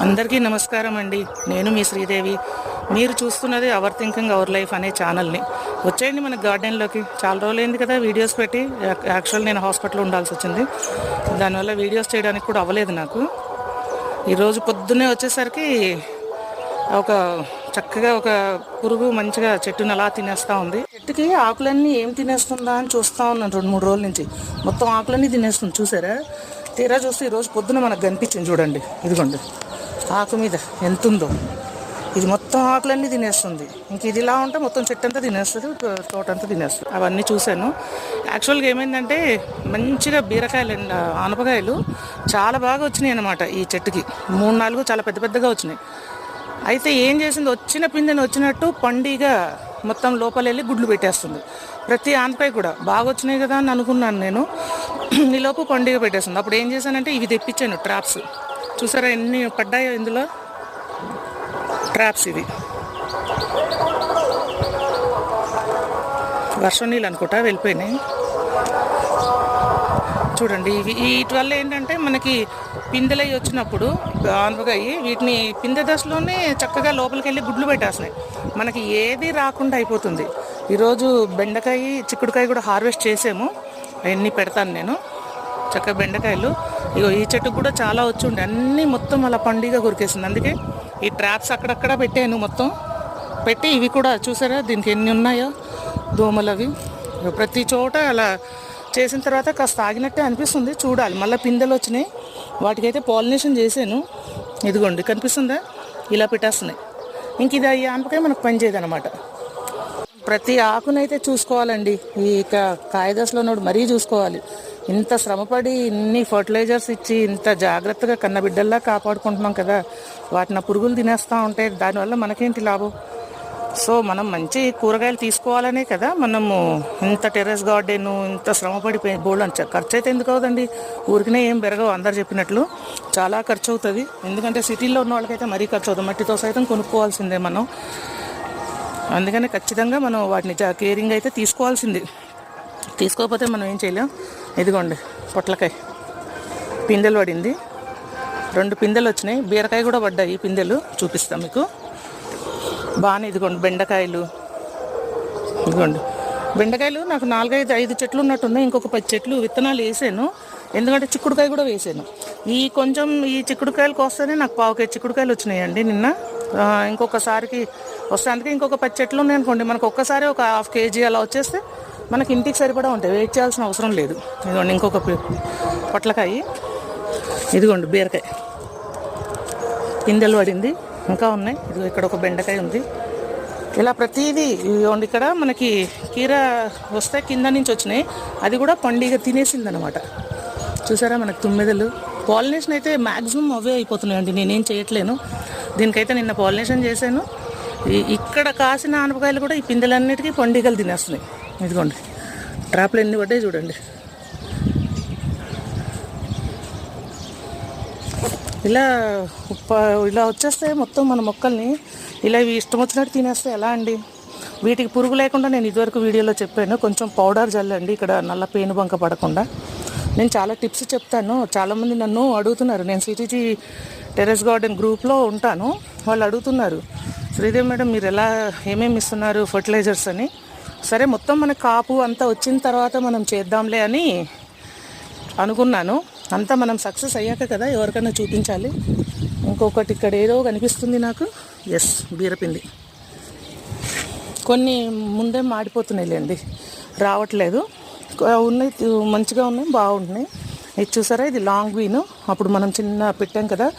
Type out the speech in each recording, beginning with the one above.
అందరికీ నమస్కారం అండి. నేను మీ శ్రీదేవి. మీరు చూస్తున్నది అవర్ థింకింగ్ అవర్ లైఫ్ అనే ఛానల్ని. వచ్చేయండి మన గార్డెన్లోకి. చాలా రోజులైంది కదా వీడియోస్ పెట్టి. యాక్చువల్ నేను హాస్పిటల్లో ఉండాల్సి వచ్చింది, దానివల్ల వీడియోస్ చేయడానికి కూడా అవ్వలేదు నాకు. ఈరోజు పొద్దున్నే వచ్చేసరికి చక్కగా ఒక పురుగు మంచిగా చెట్టుని అలా తినేస్తూ ఉంది. చెట్టుకి ఆకులన్నీ ఏం తినేస్తుందా అని చూస్తూ ఉన్నాను 2-3 రోజుల నుంచి. మొత్తం ఆకులన్నీ తినేస్తుంది, చూసారా? తీరా చూస్తే ఈరోజు పొద్దున మనకు కనిపించింది చూడండి. ఇదిగోండి ఆకు మీద ఎంత ఉందో. ఇది మొత్తం ఆకులన్నీ తినేస్తుంది. ఇంక ఇది ఇలా ఉంటే మొత్తం చెట్టు అంతా తినేస్తుంది, తోటంతా తినేస్తుంది. అవన్నీ చూశాను. యాక్చువల్గా ఏమైందంటే మంచిగా బీరకాయలు, ఆనపకాయలు చాలా బాగా వచ్చినాయి అన్నమాట. ఈ చెట్టుకి 3-4 చాలా పెద్ద పెద్దగా వచ్చినాయి. అయితే ఏం చేసింది, వచ్చిన పిందెని వచ్చినట్టు పండిగా మొత్తం లోపల వెళ్ళి గుడ్లు పెట్టేస్తుంది. ప్రతి ఆనపకాయ కూడా బాగా వచ్చినాయి కదా అని అనుకున్నాను నేను. ఈలోపు పండుగ పెట్టేస్తుంది. అప్పుడు ఏం చేశానంటే ఇవి తెప్పించాను, ట్రాప్స్. చూసారా ఎన్ని పడ్డాయో ఇందులో ట్రాప్స్. ఇవి వర్షం నీళ్ళు అనుకుంటా వెళ్ళిపోయినాయి చూడండి. వీటి వల్ల ఏంటంటే మనకి పిందెలై వచ్చినప్పుడు ఆనపకాయ వీటిని పిందె దశలోనే చక్కగా లోపలికి వెళ్ళి గుడ్లు పెట్టేస్తున్నాయి. మనకి ఏది రాకుండా అయిపోతుంది. ఈరోజు బెండకాయ, చిక్కుడుకాయ కూడా హార్వెస్ట్ చేసాము. అవన్నీ పెడతాను నేను. చక్కగా బెండకాయలు ఈ చెట్టుకు కూడా చాలా వచ్చి ఉండే, అన్నీ మొత్తం అలా పండుగ కొరికేసింది. అందుకే ఈ ట్రాప్స్ అక్కడక్కడ పెట్టాను మొత్తం పెట్టి. ఇవి కూడా చూసారా దీనికి ఎన్ని ఉన్నాయో దోమలు. అవి ప్రతి చోట అలా చేసిన తర్వాత కాస్త ఆగినట్టే అనిపిస్తుంది. చూడాలి. మళ్ళీ పిందెలు వచ్చినాయి, వాటికైతే పాలినేషన్ చేశాను. ఇదిగోండి కనిపిస్తుందా, ఇలా పెట్టేస్తున్నాయి. ఇంక ఇది ఈ ఆనపకాయ మనకు పని చేయదన్నమాట. ప్రతి ఆకునైతే చూసుకోవాలండి. ఈ కాయదశలో ఉన్నప్పుడు మరీ చూసుకోవాలి. ఇంత శ్రమపడి ఇన్ని ఫర్టిలైజర్స్ ఇచ్చి ఇంత జాగ్రత్తగా కన్నబిడ్డల్లా కాపాడుకుంటున్నాం కదా, వాటిని పురుగులు తినేస్తూ ఉంటాయి. దానివల్ల మనకేంటి లాభం? సో మనం మంచి కూరగాయలు తీసుకోవాలనే కదా మనము ఇంత టెర్రస్ గార్డెన్ ఇంత శ్రమపడి బోల్డ్ ఖర్చు అయితే ఎందుకు అవుతుందండి? ఊరికనే ఏం పెరగవు. అందరు చెప్పినట్లు చాలా ఖర్చు అవుతుంది. ఎందుకంటే సిటీలో ఉన్న వాళ్ళకైతే మరీ ఖర్చు అవుతుంది. మట్టితో సైతం కొనుక్కోవాల్సిందే మనం. అందుకని ఖచ్చితంగా మనం వాటిని కేరింగ్ అయితే తీసుకోవాల్సింది. తీసుకోకపోతే మనం ఏం చేయలేం. ఇదిగోండి పొట్లకాయ పిందెలు పడింది, 2 పిందెలు వచ్చినాయి. బీరకాయ కూడా పడ్డాయి పిందెలు, చూపిస్తాం మీకు బాగానే. ఇదిగోండి బెండకాయలు. ఇదిగోండి బెండకాయలు నాకు 4-5 చెట్లు ఉన్నట్టున్నాయి. ఇంకొక 10 చెట్లు విత్తనాలు వేసాను. ఎందుకంటే చిక్కుడుకాయ కూడా వేసాను. ఈ చిక్కుడుకాయలకు వస్తేనే నాకు 1/4 కేజీ చిక్కుడుకాయలు వచ్చినాయండి నిన్న. ఇంకొకసారికి వస్తే అందుకే ఇంకొక 10 చెట్లు ఉన్నాయి అనుకోండి, మనకు ఒక్కసారి ఒక 1/2 కేజీ అలా వచ్చేస్తే మనకి ఇంటికి సరిపడా ఉంటాయి. వెయిట్ చేయాల్సిన అవసరం లేదు. ఇదిగోండి ఇంకొక పొట్లకాయ. ఇదిగోండి బీరకాయ పిందెలు పడింది, ఇంకా ఉన్నాయి. ఇదిగో ఇక్కడ ఒక బెండకాయ ఉంది. ఇలా ప్రతిదీ ఇదిగోండి. ఇక్కడ మనకి కీర వస్తే కింద నుంచి వచ్చినాయి, అది కూడా పండుగ తినేసింది అనమాట. చూసారా మనకు తుమ్మెదలు. పాలినేషన్ అయితే మ్యాక్సిమం అవే అయిపోతున్నాయండి, నేనేం చేయట్లేను. దీనికైతే నిన్న పాలినేషన్ చేశాను. ఇక్కడ కాసిన ఆనపకాయలు కూడా ఈ పిందెలన్నిటికీ పండుగలు తినేస్తున్నాయి. ఇదిగోండి ట్రాప్లు ఎన్ని పడ్డాయి చూడండి. ఇలా వచ్చేస్తే మొత్తం మన మొక్కల్ని ఇలా ఇష్టం వచ్చినట్టు తినేస్తే ఎలా అండి? వీటికి పురుగు లేకుండా నేను ఇదివరకు వీడియోలో చెప్పాను, కొంచెం పౌడర్ జల్లండి ఇక్కడ నల్ల పేనుబంక పడకుండా. నేను చాలా టిప్స్ చెప్తాను. చాలామంది నన్ను అడుగుతున్నారు. నేను సిటీజీ టెర్రస్ గార్డెన్ గ్రూప్లో ఉంటాను. వాళ్ళు అడుగుతున్నారు, శ్రీదేవి మేడం మీరు ఏమేమి ఇస్తున్నారు ఫర్టిలైజర్స్ అని. సరే మొత్తం మన కాపు అంతా వచ్చిన తర్వాత మనం చేద్దాంలే అని అనుకున్నాను. అంతా మనం సక్సెస్ అయ్యాక కదా ఎవరికైనా చూపించాలి. ఇంకొకటి ఇక్కడ ఏదో కనిపిస్తుంది నాకు. ఎస్, బీరపిండి. కొన్ని ముందే మాడిపోతున్నాయిలేండి, రావట్లేదు. ఉన్నాయి మంచిగా ఉన్నాయి, బాగుంటున్నాయి. ఇది చూసారా, ఇది లాంగ్ వీను. అప్పుడు మనం చిన్న పెట్టాం కదా,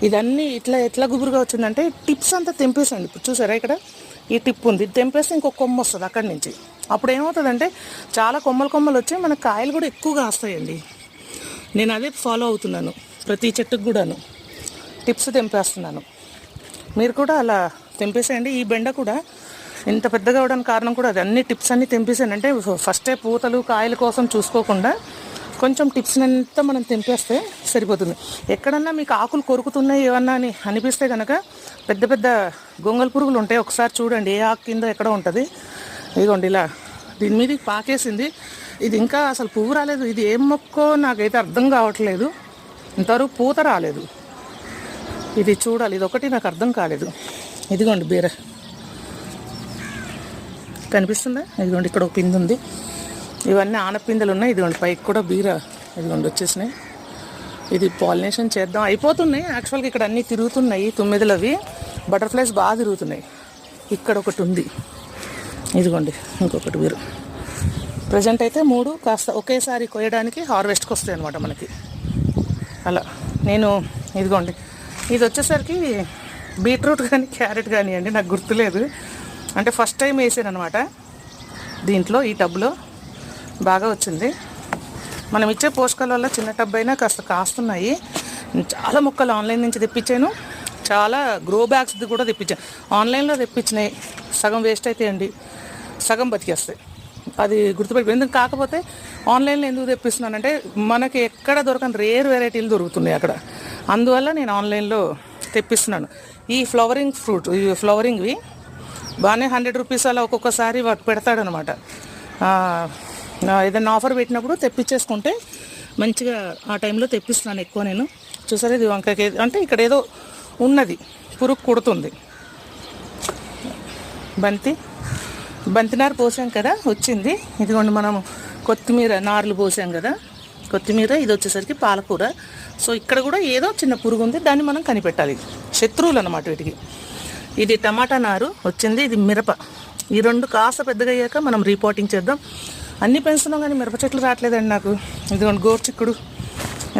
ఇదన్నీ ఎట్లా గుబురుగా వచ్చిందంటే టిప్స్ అంతా తెంపేసండి. ఇప్పుడు చూసారా ఇక్కడ ఈ టిప్ ఉంది, ఇది తెంపేస్తే ఇంకొక కొమ్మ వస్తుంది అక్కడి నుంచి. అప్పుడు ఏమవుతుందంటే చాలా కొమ్మలు వచ్చి మన కాయలు కూడా ఎక్కువగా వస్తాయండి. నేను అదే ఫాలో అవుతున్నాను ప్రతి చెట్టుకు కూడాను. టిప్స్ తెంపేస్తున్నాను. మీరు కూడా అలా తెంపేసేయండి. ఈ బెండ కూడా ఇంత పెద్దగా అవడానికి కారణం కూడా అది. అన్ని టిప్స్ అన్నీ తెంపేసానంటే ఫస్టే పూతలు కాయల కోసం చూసుకోకుండా కొంచెం టిప్స్ అంతా మనం తెంపేస్తే సరిపోతుంది. ఎక్కడన్నా మీకు ఆకులు కొరుకుతున్నాయి ఏమన్నా అని అనిపిస్తే కనుక పెద్ద పెద్ద గొంగల్ పురుగులు ఉంటాయి, ఒకసారి చూడండి ఏ ఆకు కింద ఎక్కడ ఉంటుంది. ఇదిగోండి ఇలా దీని మీద పాకేసింది. ఇది ఇంకా అసలు పువ్వు రాలేదు. ఇది ఏం మొక్కో నాకైతే అర్థం కావట్లేదు. ఇంతవరకు పూత రాలేదు. ఇది చూడాలి, ఇది ఒకటి నాకు అర్థం కాలేదు. ఇదిగోండి బీర కనిపిస్తుందా? ఇదిగోండి ఇక్కడ ఒక పిండి ఉంది, ఇవన్నీ ఆనపిందెలు ఉన్నాయి. ఇదిగోండి పైకి కూడా బీర ఇదిగోండి వచ్చేసినాయి. ఇది పాలినేషన్ చేద్దాం, అయిపోతున్నాయి యాక్చువల్గా. ఇక్కడ అన్నీ తిరుగుతున్నాయి, 9 అవి బటర్ఫ్లైస్ బాగా తిరుగుతున్నాయి. ఇక్కడ ఒకటి ఉంది, ఇదిగోండి ఇంకొకటి బీర. ప్రజెంట్ అయితే 3 కాస్త ఒకేసారి కొయ్యడానికి హార్వెస్ట్కి వస్తాయి అనమాట మనకి. అలా నేను ఇదిగోండి, ఇది వచ్చేసరికి బీట్రూట్ కానీ క్యారెట్ కానీ అండి, నాకు గుర్తులేదు. అంటే ఫస్ట్ టైం వేసాను అనమాట దీంట్లో, ఈ టబ్లో బాగా వచ్చింది. మనం ఇచ్చే పోషకాల వల్ల చిన్న టబ్ అయినా కాస్త కాస్తున్నాయి. చాలా మొక్కలు ఆన్లైన్ నుంచి తెప్పించాను, చాలా గ్రో బ్యాగ్స్ది కూడా తెప్పించాను. ఆన్లైన్లో తెప్పించినాయి సగం వేస్ట్ అవుతాయండి, సగం బతికేస్తాయి. అది గుర్తుపెట్టి ఎందుకు. కాకపోతే ఆన్లైన్లో ఎందుకు తెప్పిస్తున్నానంటే మనకి ఎక్కడ దొరకని రేర్ వెరైటీలు దొరుకుతున్నాయి అక్కడ, అందువల్ల నేను ఆన్లైన్లో తెప్పిస్తున్నాను. ఈ ఫ్లవరింగ్ ఫ్రూట్, ఈ ఫ్లవరింగ్వి బాగానే 100 రూపీస్ అలా ఒక్కొక్కసారి వాటి పెడతాడనమాట. ఏదైనా ఆఫర్ పెట్టినప్పుడు తెప్పించేసుకుంటే మంచిగా ఆ టైంలో తెప్పిస్తున్నాను ఎక్కువ నేను. చూసారా ఇది వంకాయకి, అంటే ఇక్కడ ఏదో ఉన్నది పురుగు కుడుతుంది. బంతినారు పోసాం కదా వచ్చింది. ఇదిగోండి మనం కొత్తిమీర నార్లు పోసాం కదా, కొత్తిమీర. ఇది వచ్చేసరికి పాలకూర. సో ఇక్కడ కూడా ఏదో చిన్న పురుగు ఉంది, దాన్ని మనం కనిపెట్టాలి. శత్రువులు అన్నమాట వీటికి. ఇది టమాటా నారు వచ్చింది, ఇది మిరప. ఈ 2 కాస్త పెద్దగా అయ్యాక మనం రీపోటింగ్ చేద్దాం. అన్నీ పెంచుతున్నాం కానీ మిరప చెట్లు రావట్లేదండి నాకు. ఇదిగోండి గోర్చిక్కుడు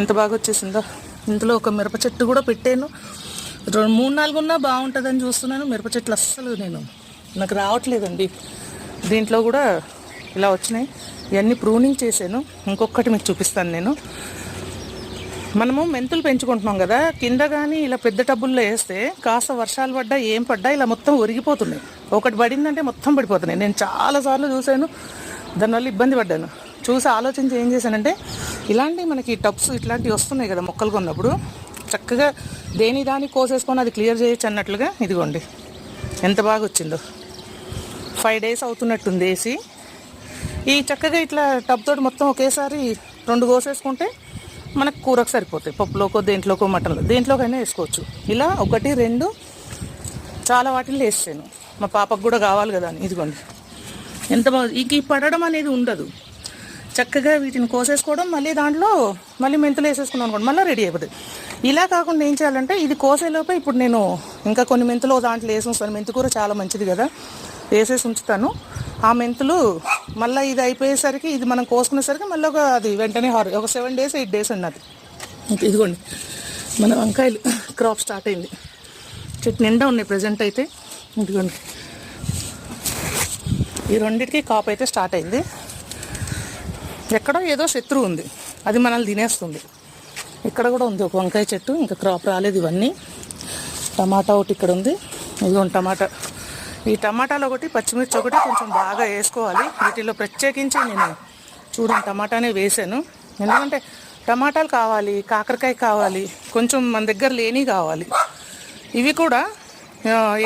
ఎంత బాగా వచ్చేసిందో. ఇందులో ఒక మిరప చెట్టు కూడా పెట్టాను. 3-4 ఉన్నా బాగుంటుందని చూస్తున్నాను. మిరప చెట్లు అస్సలు నాకు రావట్లేదండి. దీంట్లో కూడా ఇలా వచ్చినాయి. ఇవన్నీ ప్రూనింగ్ చేశాను. ఇంకొకటి మీకు చూపిస్తాను నేను. మనము మెంతులు పెంచుకుంటున్నాం కదా, కింద కానీ ఇలా పెద్ద టబ్బుల్లో వేస్తే కాస్త వర్షాలు పడ్డా ఏం పడ్డా ఇలా మొత్తం ఒరిగిపోతున్నాయి. ఒకటి పడిందంటే మొత్తం పడిపోతున్నాయి. నేను చాలాసార్లు చూశాను, దానివల్ల ఇబ్బంది పడ్డాను. చూసి ఆలోచించి ఏం చేశానంటే, ఇలాంటి మనకి టబ్స్ ఇట్లాంటివి వస్తున్నాయి కదా మొక్కలు కొన్నప్పుడు, చక్కగా దాన్ని కోసేసుకొని అది క్లియర్ చేయొచ్చు అన్నట్లుగా. ఇదిగోండి ఎంత బాగా వచ్చిందో. 5 days అవుతున్నట్టుంది వేసి. ఈ చక్కగా ఇట్లా టబ్ తోటి మొత్తం ఒకేసారి 2 కోసేసుకుంటే మనకు కూరకు సరిపోతాయి. పప్పులోకో దేంట్లోకో మటన్లో దేంట్లోకైనా వేసుకోవచ్చు. ఇలా 1, 2 చాలా వాటిల్లో వేసాను. మా పాపకు కూడా కావాలి కదా అని. ఇదిగోండి ఎంత బాగా. ఈ పడడం అనేది ఉండదు. చక్కగా వీటిని కోసేసుకోవడం, మళ్ళీ దాంట్లో మళ్ళీ మెంతులు వేసేసుకున్నాను అనుకోండి, మళ్ళీ రెడీ అయిపోతుంది. ఇలా కాకుండా ఏం చేయాలంటే, ఇది కోసేలోపే ఇప్పుడు నేను ఇంకా కొన్ని మెంతులు దాంట్లో వేసి ఉంచుతాను. మెంతుకూర చాలా మంచిది కదా, వేసేసి ఉంచుతాను. ఆ మెంతులు మళ్ళీ ఇది అయిపోయేసరికి, ఇది మనం కోసుకునేసరికి మళ్ళీ అది వెంటనే ఒక 7 days 8 days ఉన్నది. ఇదిగోండి మన వంకాయలు క్రాప్ స్టార్ట్ అయింది. చెట్టు నిండా ఉన్నాయి ప్రజెంట్ అయితే. ఇదిగోండి ఈ 2టికి కాపు అయితే స్టార్ట్ అయింది. ఎక్కడో ఏదో శత్రువు ఉంది, అది మనల్ని తినేస్తుంది. ఇక్కడ కూడా ఉంది ఒక వంకాయ చెట్టు, ఇంకా క్రాప్ రాలేదు. ఇవన్నీ టమాటా ఒకటి ఇక్కడ ఉంది. ఇదిగోండి టమాటా. ఈ టమాటాలు ఒకటి, పచ్చిమిర్చి ఒకటి కొంచెం బాగా వేసుకోవాలి. వీటిలో ప్రత్యేకించి నేను చూడండి టమాటానే వేసాను. ఎందుకంటే టమాటాలు కావాలి, కాకరకాయ కావాలి, కొంచెం మన దగ్గర లేని కావాలి. ఇవి కూడా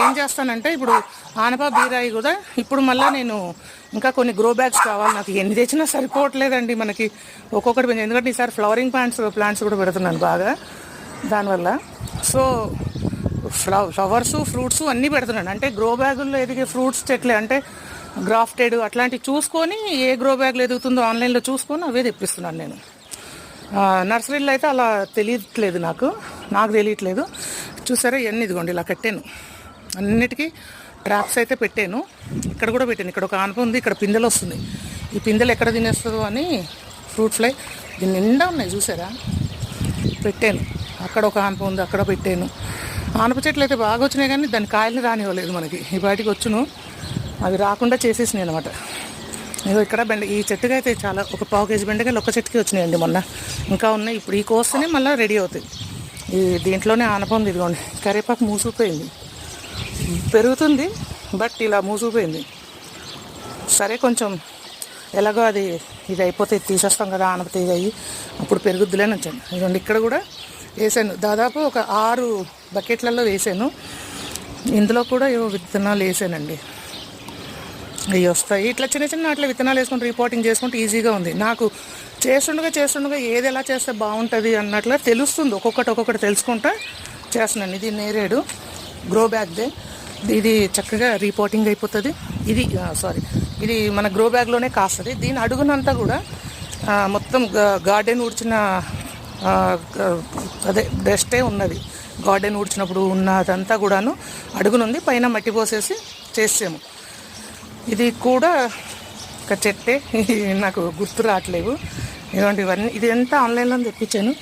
ఏం చేస్తానంటే, ఇప్పుడు ఆనప బీరాయి కూడా ఇప్పుడు మళ్ళీ నేను ఇంకా కొన్ని గ్రో బ్యాగ్స్ కావాలి. నాకు ఎన్ని తెచ్చినా సరిపోవట్లేదండి మనకి ఒక్కొక్కటి. ఎందుకంటే ఈసారి ఫ్లవరింగ్ ప్లాంట్స్ కూడా పెడుతున్నాను బాగా దానివల్ల. సో ఫ్లవర్స్ ఫ్రూట్స్ అన్నీ పెడుతున్నాను. అంటే గ్రో బ్యాగుల్లో ఎదిగే ఫ్రూట్స్ చెట్లే, అంటే గ్రాఫ్టెడ్ అట్లాంటివి చూసుకొని ఏ గ్రో బ్యాగ్లో ఎదుగుతుందో ఆన్లైన్లో చూసుకొని అవే తెప్పిస్తున్నాను నేను. నర్సరీలో అయితే అలా తెలియట్లేదు, నాకు తెలియట్లేదు. చూసారా ఇవన్నీ ఇదిగోండి ఇలా కట్టాను. అన్నిటికీ ట్రాప్స్ అయితే పెట్టాను. ఇక్కడ కూడా పెట్టాను. ఇక్కడ ఒక ఆనప ఉంది, ఇక్కడ పిందెలు వస్తుంది. ఈ పిందెలు ఎక్కడ తినేస్తుందో అని ఫ్రూట్ ఫ్లై దీని నిండా ఉన్నాయి చూసారా, పెట్టాను. అక్కడ ఒక ఆనప ఉంది, అక్కడ పెట్టాను. ఆనప చెట్లు అయితే బాగా వచ్చినాయి కానీ దాని కాయల్ని రానివ్వలేదు మనకి. ఈ బయటికి వచ్చును, అవి రాకుండా చేసేసినాయి అనమాట. ఇదిగో ఇక్కడ ఈ చెట్టుగా అయితే చాలా ఒక 1/4 kg బెండకాయలు ఒక చెట్టుకి వచ్చినాయండి మొన్న. ఇంకా ఉన్నాయి. ఇప్పుడు ఈ కోస్తేనే మళ్ళీ రెడీ అవుతాయి. ఈ దీంట్లోనే ఆనప ఉంది. ఇదిగోండి కరివేపాకు మూసుకుపోయింది, పెరుగుతుంది బట్ ఇలా మూసుకుపోయింది. సరే కొంచెం ఎలాగో ఇది అయిపోతే తీసేస్తాం కదా ఆనప తీగ అయ్యి, అప్పుడు పెరుగుద్దులేని వచ్చాను. ఇదిగోండి ఇక్కడ కూడా వేసాను. దాదాపు ఒక 6 బకెట్లలో వేసాను. ఇందులో కూడా ఏవో విత్తనాలు వేసానండి. అవి వస్తాయి. ఇట్లా చిన్న చిన్న అట్లా విత్తనాలు వేసుకుంటూ రిపోర్టింగ్ చేసుకుంటే ఈజీగా ఉంది. నాకు చేస్తుండగా ఏది ఎలా చేస్తే బాగుంటుంది అన్నట్లు తెలుస్తుంది. ఒక్కొక్కటి తెలుసుకుంటా చేస్తున్నాను. ఇది నేరేడు గ్రో బ్యాగ్దే. ఇది చక్కగా రీపోటింగ్ అయిపోతుంది. ఇది మన గ్రో బ్యాగ్లోనే కాస్తుంది. దీని అడుగునంతా కూడా మొత్తం గార్డెన్ ఊడ్చిన డస్టే ఉన్నది. గార్డెన్ ఊడ్చినప్పుడు ఉన్నదంతా కూడాను అడుగునుంది. పైన మట్టి పోసేసి చేసాము. ఇది కూడా ఒక చెట్టే, నాకు గుర్తు రావట్లేవు. ఇవన్నీ ఇది ఎంత ఆన్లైన్లో తెప్పించాను.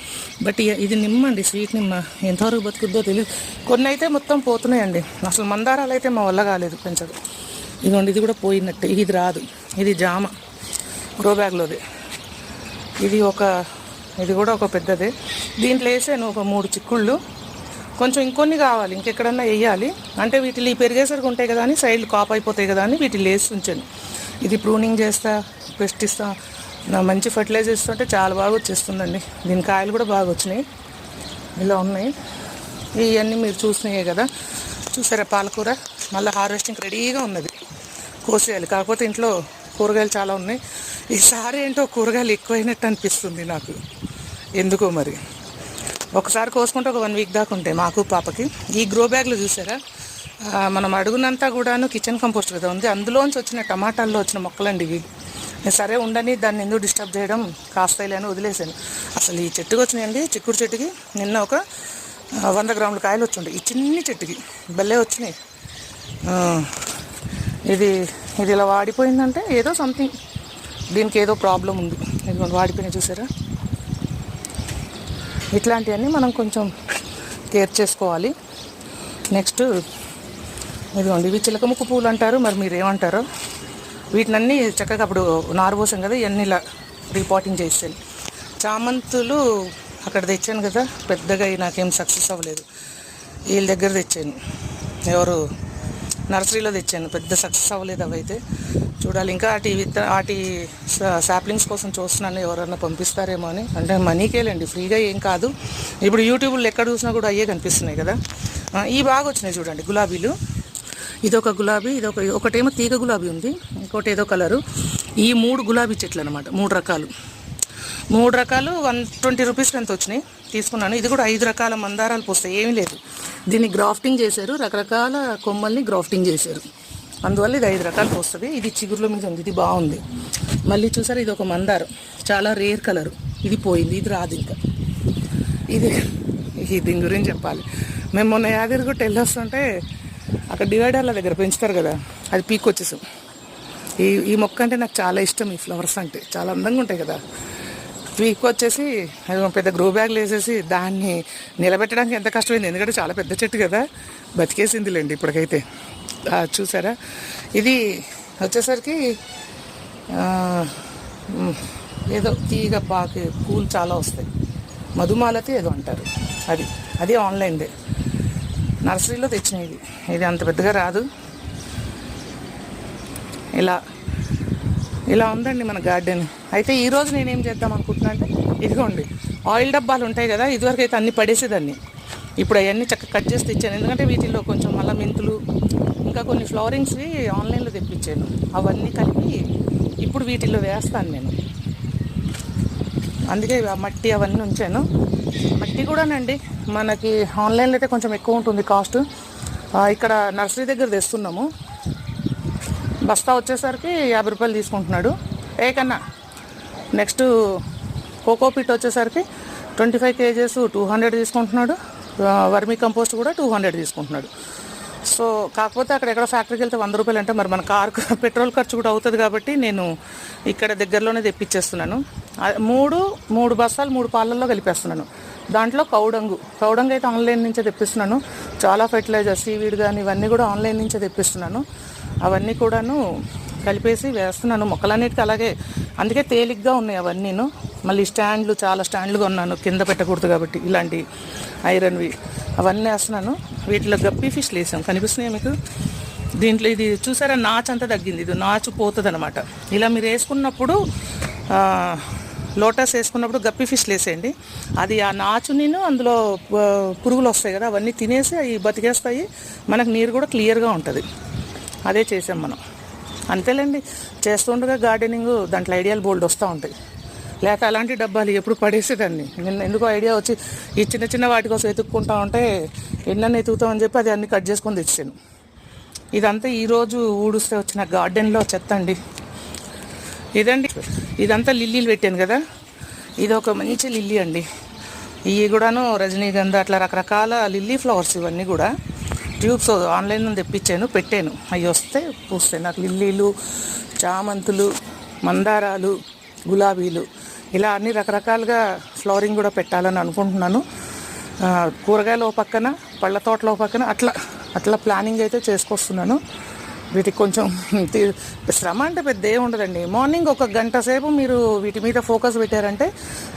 బట్ ఇది నిమ్మండి, స్వీట్ నిమ్మ. ఎంతవరకు బతుకుద్దో తెలియదు. కొన్ని అయితే మొత్తం పోతున్నాయండి. అసలు మందారాలు అయితే మా వల్ల కాలేదు పెంచదు. ఇది కూడా పోయినట్టే. ఇది రాదు. ఇది జామ గ్రో బ్యాగ్లోది. ఇది కూడా ఒక పెద్దదే. దీంట్లో వేసాను ఒక 3 చిక్కుళ్ళు. కొంచెం ఇంకొన్ని కావాలి, ఇంకెక్కడన్నా వేయాలి. అంటే వీటిని పెరిగేసరికి ఉంటాయి కదా అని, సైడ్లు కాప్ అయిపోతాయి కదా అని వీటిని వేసి ఉంచాను. ఇది ప్రూనింగ్ చేస్తా, పెస్ట్ ఇస్తా, మంచి ఫర్టిలైజర్ ఇస్తుంటే చాలా బాగా వచ్చేస్తుందండి. దీని కాయలు కూడా బాగా వచ్చినాయి. ఇలా ఉన్నాయి. ఇవన్నీ మీరు చూసినాయే కదా. చూసారా పాలకూర మళ్ళీ హార్వెస్టింగ్ రెడీగా ఉన్నది, కోసేయాలి. కాకపోతే ఇంట్లో కూరగాయలు చాలా ఉన్నాయి. ఈసారి ఏంటో కూరగాయలు ఎక్కువైనట్టు అనిపిస్తుంది నాకు, ఎందుకో మరి. ఒకసారి కోసుకుంటే ఒక 1 వీక్ దాకా ఉంటాయి మాకు పాపకి. ఈ గ్రో బ్యాగ్లు చూసారా, మనం అడుగునంతా కూడాను కిచెన్ కంపోస్ట్ కదా ఉంది, అందులోంచి వచ్చిన టమాటాల్లో వచ్చిన మొక్కలండి ఇవి. సరే ఉండని, దాన్ని ఎందుకు డిస్టర్బ్ చేయడం, కాస్తాయిలే అని వదిలేసాను. అసలు ఈ చెట్టుకి వచ్చినాయండి, చిక్కుడు చెట్టుకి నిన్న ఒక 100 గ్రాముల కాయలు వచ్చి ఉంటాయి. ఈ చిన్ని చెట్టుకి భలే వచ్చినాయి. ఇది ఇలా వాడిపోయిందంటే ఏదో సంథింగ్, దీనికి ఏదో ప్రాబ్లం ఉంది. ఇది వాడిపోయినాయి చూసారా. ఇట్లాంటివన్నీ మనం కొంచెం కేర్ చేసుకోవాలి. నెక్స్ట్ ఇదిగోండి, ఇవి చిలకముక్కు పూలు అంటారు, మరి మీరు ఏమంటారో. వీటినన్నీ చక్కగా అప్పుడు నారు పోసాం కదా, ఇవన్నీ ఇలా రిపోర్టింగ్ చేసాను. చామంతులు అక్కడ తెచ్చాను కదా, పెద్దగా నాకేం సక్సెస్ అవ్వలేదు. వీళ్ళ దగ్గర తెచ్చాను, ఎవరు నర్సరీలో తెచ్చాను, పెద్ద సక్సెస్ అవ్వలేదు. అవైతే చూడాలి. ఇంకా వాటి సాప్లింగ్స్ కోసం చూస్తున్నాను, ఎవరన్నా పంపిస్తారేమో అని. అంటే మనీకేలేండి, ఫ్రీగా ఏం కాదు. ఇప్పుడు యూట్యూబ్లో ఎక్కడ చూసినా కూడా అయ్యే కనిపిస్తున్నాయి కదా. ఇవి బాగా వచ్చినాయి చూడండి, గులాబీలు. ఇదొక గులాబీ, ఒకటేమో తీగ గులాబీ ఉంది, ఇంకోటి ఏదో కలరు. ఈ 3 గులాబీ చెట్లు అనమాట, 3 రకాలు 120 రూపీస్కి ఎంత వచ్చినాయి, తీసుకున్నాను. ఇది కూడా 5 రకాల మందారాలు పోస్తాయి, ఏమీ లేదు. దీన్ని గ్రాఫ్టింగ్ చేశారు, రకరకాల కొమ్మల్ని గ్రాఫ్టింగ్ చేశారు, అందువల్ల ఇది 5 రకాలు పోస్తుంది. ఇది చిగురుల మీద ఉంది, ఇది బాగుంది. మళ్ళీ చూసారు, ఇది ఒక మందారం, చాలా రేర్ కలరు. ఇది పోయింది, ఇది రాదు ఇంకా. దీని గురించి చెప్పాలి. మేము మొన్న యాదగిరిగుట్ట వెళ్ళొస్తుంటే అక్కడ డివైడర్ల దగ్గర పెంచుతారు కదా, అది పీక్ వచ్చేసాం. ఈ మొక్క అంటే నాకు చాలా ఇష్టం. ఈ ఫ్లవర్స్ అంటే చాలా అందంగా ఉంటాయి కదా. పీక్ వచ్చేసి అది పెద్ద గ్రో బ్యాగ్లు వేసేసి దాన్ని నిలబెట్టడానికి ఎంత కష్టమైంది, ఎందుకంటే చాలా పెద్ద చెట్టు కదా. బతికేసిందిలేండి ఇప్పటికైతే. చూసారా, ఇది వచ్చేసరికి ఏదో తీగ పాకి పూలు చాలా వస్తాయి, మధుమాలతి ఏదో అంటారు. అది ఆన్లైన్దే, నర్సరీలో తెచ్చినాయి. ఇది అంత పెద్దగా రాదు. ఇలా ఉందండి మన గార్డెన్. అయితే ఈరోజు నేనేం చేద్దాం అనుకుంటున్నా అంటే, ఇదిగోండి ఆయిల్ డబ్బాలు ఉంటాయి కదా, ఇదివరకు అయితే అన్నీ పడేసేదాన్ని. ఇప్పుడు అవన్నీ చక్కగా కట్ చేసి తెచ్చాను, ఎందుకంటే వీటిల్లో కొంచెం మళ్ళీ మెంతులు, ఇంకా కొన్ని ఫ్లవరింగ్స్వి ఆన్లైన్లో తెప్పించాను. అవన్నీ కలిపి ఇప్పుడు వీటిల్లో వేస్తాను నేను. అందుకే మట్టి అవన్నీ ఉంచాను. మట్టి కూడానండి మనకి ఆన్లైన్లో అయితే కొంచెం ఎక్కువ ఉంటుంది కాస్ట్. ఇక్కడ నర్సరీ దగ్గర తెస్తున్నాము. బస్తా వచ్చేసరికి 50 రూపాయలు తీసుకుంటున్నాడు ఏకన్నా. నెక్స్ట్ కోకోపిట్ వచ్చేసరికి 25 kgs 200 తీసుకుంటున్నాడు. వర్మీ కంపోస్ట్ కూడా 200 తీసుకుంటున్నాడు. సో కాకపోతే అక్కడ ఎక్కడ ఫ్యాక్టరీకి వెళ్తే 100 రూపాయలు అంటే మరి మన కారు పెట్రోల్ ఖర్చు కూడా అవుతుంది కాబట్టి నేను ఇక్కడ దగ్గరలోనే తెప్పించేస్తున్నాను. 3 బస్తాలు 3 పాలల్లో కలిపేస్తున్నాను. దాంట్లో కౌడంగు అయితే ఆన్లైన్ నుంచే తెప్పిస్తున్నాను. చాలా ఫెర్టిలైజర్, సీవీడ్ కానీ ఇవన్నీ కూడా ఆన్లైన్ నుంచే తెప్పిస్తున్నాను. అవన్నీ కూడాను కలిపేసి వేస్తున్నాను మొక్కలన్నిటికీ. అలాగే అందుకే తేలిగ్గా ఉన్నాయి అవన్నీను. మళ్ళీ చాలా స్టాండ్లు కొన్నాను, కింద పెట్టకూడదు కాబట్టి, ఇలాంటి ఐరన్వి అవన్నీ వేస్తున్నాను. వీటిలో గప్పీ ఫిష్లు వేసాం, కనిపిస్తున్నాయి మీకు. దీంట్లో ఇది చూసారా, నాచు అంతా తగ్గింది. ఇది నాచు పోతుంది అనమాట. ఇలా మీరు వేసుకున్నప్పుడు, లోటస్ వేసుకున్నప్పుడు గప్పీ ఫిష్లు వేసేయండి. అది ఆ నాచుని అందులో పురుగులు వస్తాయి కదా, అవన్నీ తినేసి అవి బతికేస్తాయి. మనకు నీరు కూడా క్లియర్గా ఉంటుంది. అదే చేసాం మనం. అంతేలేండి, చేస్తుండగా గార్డెనింగ్ దాంట్లో ఐడియాలు బోల్డ్ వస్తూ ఉంటాయి. లేక అలాంటి డబ్బాలు ఎప్పుడు పడేసేదాన్ని. నిన్న ఎందుకో ఐడియా వచ్చి ఈ చిన్న చిన్న వాటి కోసం ఎతుక్కుంటా ఉంటే ఎన్నెన్ని ఎతుకుతామని చెప్పి అది అన్ని కట్ చేసుకొని తెచ్చాను. ఇదంతా ఈరోజు ఊడుస్తే వచ్చిన గార్డెన్లో చెత్త అండి. ఇదండి, ఇదంతా లిల్లీలు పెట్టాను కదా, ఇది ఒక మంచి లిల్లీ అండి. ఇవి కూడాను రజనీగంధ అట్లా రకరకాల లిల్లీ ఫ్లవర్స్. ఇవన్నీ కూడా ట్యూబ్స్ ఆన్లైన్ నుండి తెప్పించాను, పెట్టాను. అవి వస్తే పూస్తాయి. నాకు లిల్లీలు, చామంతులు, మందారాలు, గులాబీలు ఇలా అన్ని రకరకాలుగా ఫ్లవరింగ్ కూడా పెట్టాలని అనుకుంటున్నాను. కూరగాయల పక్కన, పళ్ళ తోటలో పక్కన అట్లా ప్లానింగ్ అయితే చేసుకొస్తున్నాను. వీటికి కొంచెం శ్రమ అంటే పెద్ద ఏమి ఉండదండి. మార్నింగ్ ఒక గంట సేపు మీరు వీటి మీద ఫోకస్ పెట్టారంటే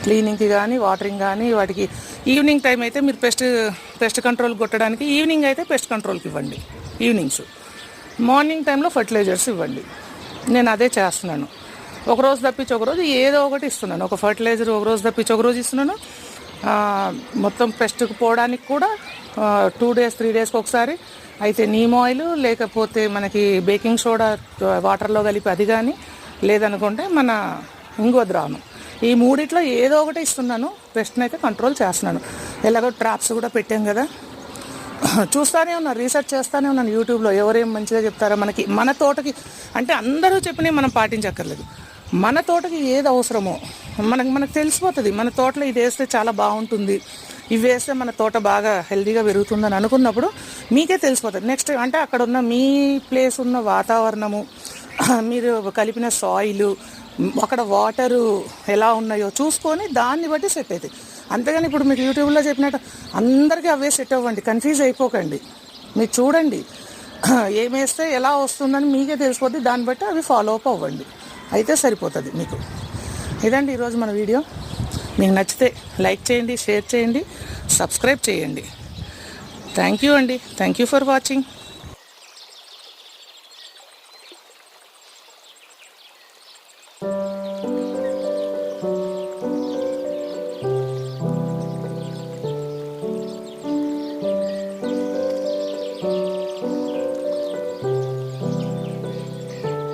క్లీనింగ్కి కానీ, వాటరింగ్ కానీ, వాటికి ఈవినింగ్ టైం అయితే మీరు పెస్ట్ కంట్రోల్ కొట్టడానికి ఈవినింగ్ అయితే పెస్ట్ కంట్రోల్కి ఇవ్వండి. ఈవినింగ్స్, మార్నింగ్ టైంలో ఫర్టిలైజర్స్ ఇవ్వండి. నేను అదే చేస్తున్నాను. ఒకరోజు తప్పించి ఒకరోజు ఏదో ఒకటి ఇస్తున్నాను. ఒక ఫర్టిలైజర్ ఒకరోజు తప్పించి ఒకరోజు ఇస్తున్నాను. మొత్తం పెస్ట్కి పోవడానికి కూడా 2 days 3 daysకి ఒకసారి అయితే నీమ్ ఆయిల్, లేకపోతే మనకి బేకింగ్ సోడా వాటర్లో కలిపి అది కానీ, లేదనుకుంటే మన ఇంగువ ద్రావణం, ఈ మూడిట్లో ఏదో ఒకటి ఇస్తున్నాను. పెస్ట్ని అయితే కంట్రోల్ చేస్తున్నాను. ఎలాగో ట్రాప్స్ కూడా పెట్టాం కదా, చూస్తూనే ఉన్నాను, రీసెర్చ్ చేస్తూనే ఉన్నాను యూట్యూబ్లో ఎవరేం మంచిగా చెప్తారో. మన తోటకి అంటే అందరూ చెప్పినవి మనం పాటించక్కర్లేదు. మన తోటకి ఏది అవసరమో మనకు తెలిసిపోతుంది. మన తోటలో ఇది వేస్తే చాలా బాగుంటుంది, ఇవి వేస్తే మన తోట బాగా హెల్తీగా పెరుగుతుందని అనుకున్నప్పుడు మీకే తెలిసిపోతుంది. నెక్స్ట్ అంటే అక్కడ ఉన్న మీ ప్లేస్ ఉన్న వాతావరణము, మీరు కలిపిన సాయిలు, అక్కడ వాటరు ఎలా ఉన్నాయో చూసుకొని దాన్ని బట్టి సెట్ అవుతాయి. అంతేగాని ఇప్పుడు మీకు యూట్యూబ్లో చెప్పినట్టు అందరికీ అవే సెట్ అవ్వండి, కన్ఫ్యూజ్ అయిపోకండి. మీరు చూడండి ఏమేస్తే ఎలా వస్తుందని మీకే తెలిసిపోద్ది, దాన్ని బట్టి అవి ఫాలో అప్ అవ్వండి, అయితే సరిపోతుంది మీకు. ఇదండి ఈరోజు మన వీడియో. మీకు నచ్చితే లైక్ చేయండి, షేర్ చేయండి, సబ్స్క్రైబ్ చేయండి. థ్యాంక్ యూ అండి. Thank you for watching.